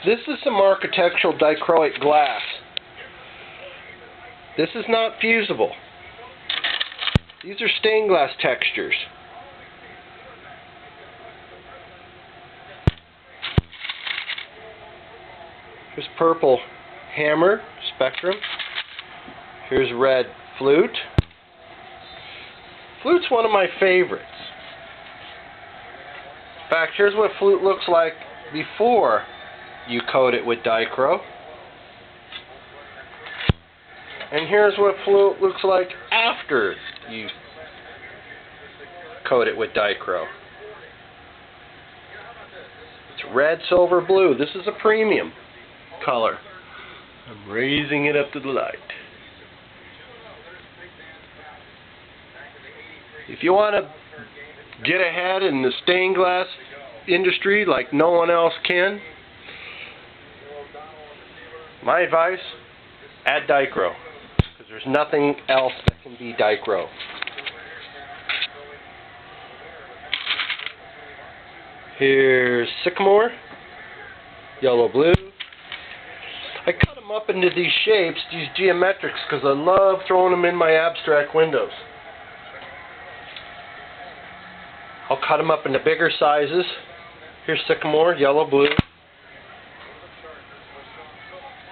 This is some architectural dichroic glass. This is not fusible. These are stained glass textures. Here's purple hammer, spectrum. Here's red flute. Flute's one of my favorites. In fact, here's what flute looks like before you coat it with dichro. And here's what flute looks like after you coat it with dichro. It's red, silver, blue. This is a premium color. I'm raising it up to the light. If you want to get ahead in the stained glass industry like no one else can, my advice, add dichro, because there's nothing else that can be dichro. Here's sycamore, yellow, blue. I cut them up into these shapes, these geometrics, because I love throwing them in my abstract windows. I'll cut them up into bigger sizes. Here's sycamore, yellow, blue.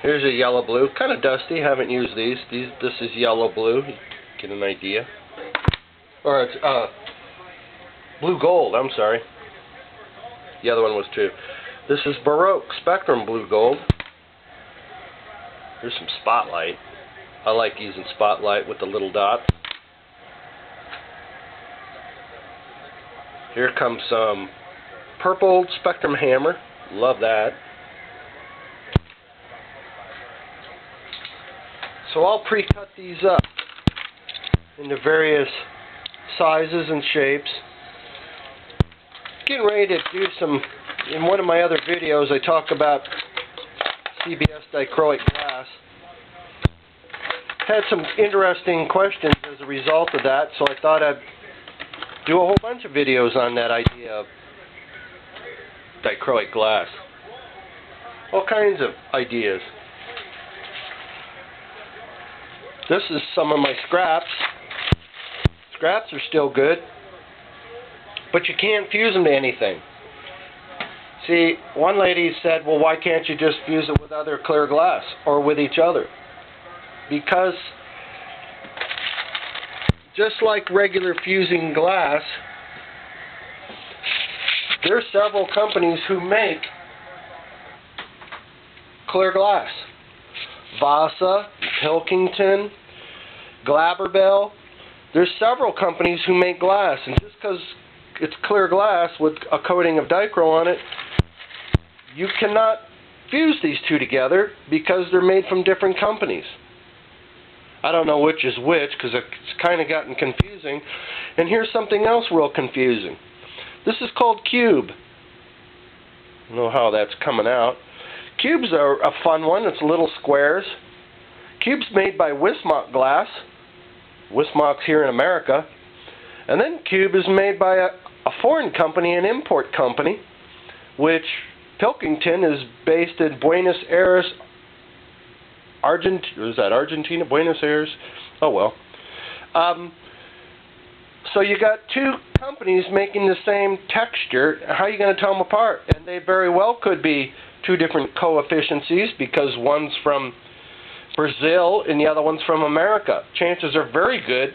Here's a yellow, blue. Kind of dusty, haven't used these. This is yellow, blue. You get an idea. Or it's blue gold, I'm sorry. The other one was too. This is Baroque Spectrum Blue Gold. Here's some spotlight. I like using spotlight with the little dots. Here comes some purple Spectrum Hammer. Love that. So I'll pre-cut these up into various sizes and shapes. Getting ready to do some, in one of my other videos I talk about CBS Dichroic glass. Had some interesting questions as a result of that, so I thought I'd do a whole bunch of videos on that idea of dichroic glass. All kinds of ideas. This is some of my scraps. Scraps are still good, but you can't fuse them to anything. See, one lady said, well, why can't you just fuse it with other clear glass or with each other? Because just like regular fusing glass, there are several companies who make clear glass. Vasa, Pilkington, Glaberbell. There's several companies who make glass, and just because it's clear glass with a coating of dichro on it, you cannot fuse these two together because they're made from different companies. I don't know which is which because it's kind of gotten confusing. And here's something else real confusing. This is called cube. I don't know how that's coming out. Cubes are a fun one. It's little squares. Cube's made by Wismach Glass. Wismach's here in America. And then cube is made by a foreign company, an import company, which Pilkington is based in Buenos Aires, Argentina. Is that Argentina? Buenos Aires? Oh well. So you got two companies making the same texture. How are you going to tell them apart? And they very well could be two different coefficiencies because one's from Brazil and the other one's from America. Chances are very good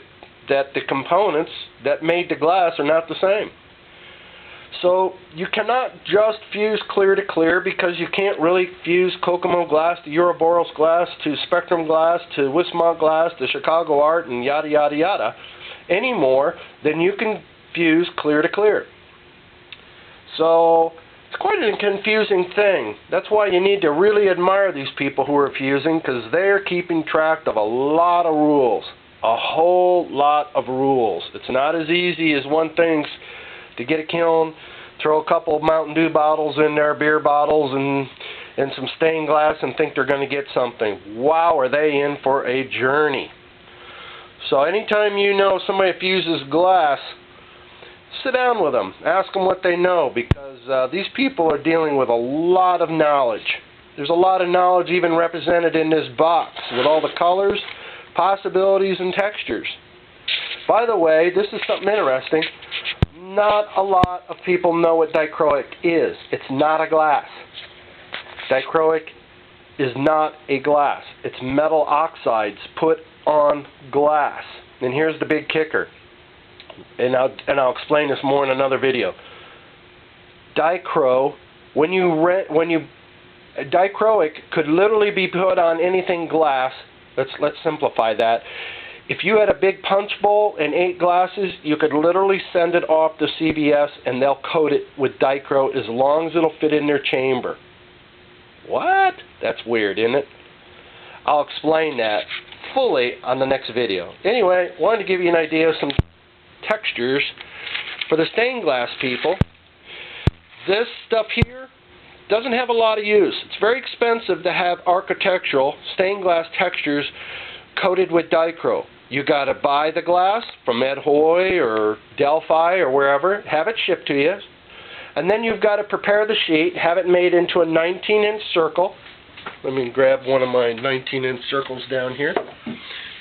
that the components that made the glass are not the same. So you cannot just fuse clear to clear because you can't really fuse Kokomo glass to Ouroboros glass to Spectrum glass to Wismach glass to Chicago Art and yada yada yada any more than you can fuse clear to clear. So it's quite a confusing thing. That's why you need to really admire these people who are fusing, because they're keeping track of a lot of rules. A whole lot of rules. It's not as easy as one thinks to get a kiln, throw a couple of Mountain Dew bottles in there, beer bottles, and some stained glass and think they're going to get something. Wow, are they in for a journey. So anytime you know somebody fuses glass, sit down with them. Ask them what they know, because these people are dealing with a lot of knowledge. There's a lot of knowledge even represented in this box with all the colors, possibilities, and textures. By the way, this is something interesting. Not a lot of people know what dichroic is. It's not a glass. Dichroic is not a glass. It's metal oxides put on glass. And here's the big kicker. And I'll explain this more in another video. Dichroic could literally be put on anything glass. Let's simplify that. If you had a big punch bowl and 8 glasses, you could literally send it off to CBS and they'll coat it with dichroic as long as it'll fit in their chamber. What? That's weird, isn't it? I'll explain that fully on the next video. Anyway, wanted to give you an idea of some textures for the stained glass people. This stuff here doesn't have a lot of use. It's very expensive to have architectural stained glass textures coated with dichroic. You got to buy the glass from Ed Hoy or Delphi or wherever, have it shipped to you, and then you've got to prepare the sheet, have it made into a 19-inch circle. Let me grab one of my 19-inch circles down here.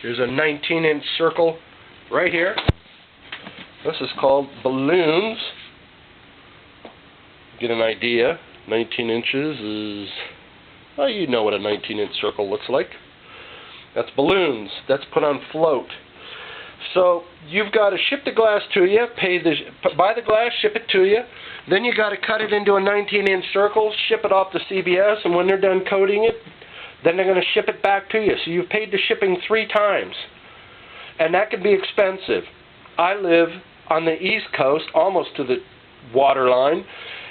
Here's a 19-inch circle right here. This is called balloons. Get an idea. 19 inches is, well, you know what a 19-inch circle looks like. That's balloons. That's put on float. So you've got to ship the glass to you, buy the glass, ship it to you. Then you got to cut it into a 19-inch circle, ship it off to CBS, and when they're done coating it, then they're going to ship it back to you. So you've paid the shipping 3 times. And that can be expensive. I live on the East Coast, almost to the waterline,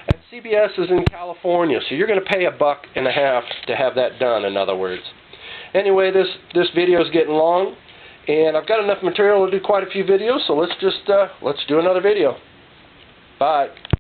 and CBS is in California, so you're going to pay $1.50 to have that done, in other words. Anyway, this video is getting long, and I've got enough material to do quite a few videos, so let's do another video. Bye.